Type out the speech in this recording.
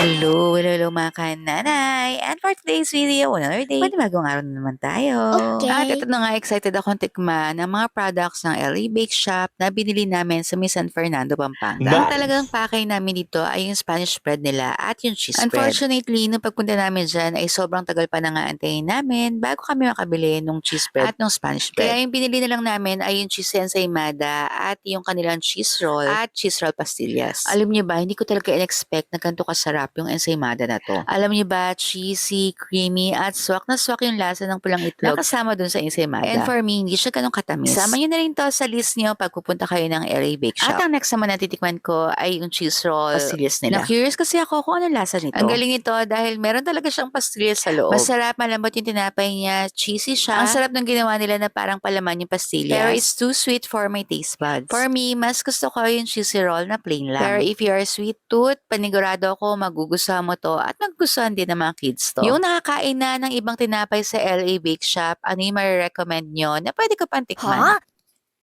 Hello mga kananay! And for today's video, another day, panibagong araw na naman tayo. At Okay. ito na nga, excited akong tikman ang mga products ng LA Bake Shop na binili namin sa May San Fernando, Pampanga. Ang talagang pakay namin dito ay yung Spanish bread nila at yung cheese bread. Unfortunately, nung pagpunta namin dyan ay sobrang tagal pa na nga antayin namin bago kami makabili ng cheese bread at ng Spanish bread. Kaya yung binili na lang namin ay yung cheese ensaymada at yung kanilang cheese roll at cheese roll pastillas. Alam niyo ba, hindi ko talaga in-expect na ganito kasarap yung ensaymada na to. Alam niyo ba, cheesy, creamy, at swak na swak yung lasa ng pulang itlog nakasama dun sa ensaymada. And for me, hindi siya ganun katamis. Sama niyo na rin to sa list niyo pag pupunta kayo ng LA Bake Shop. At ang next naman na titikman ko ay yung cheese roll pastillas nila. Na-curious kasi ako kung ano lasa nito. Ang galing ito dahil meron talaga siyang pastillas sa loob. Masarap, malambot yung tinapay niya, cheesy siya. Ang sarap ng ginawa nila na parang palaman yung pastillas. Pero it's too sweet for my taste buds. For me, mas gusto ko yung cheesy roll na plain lang. Pero if you are sweet tooth, panigurado ako magugustuhan mo to at magugustuhan din ng mga kids to. Yung nakakain na ng ibang tinapay sa LA Bake Shop, ano yung marirecommend nyo na pwede ko pang tikman?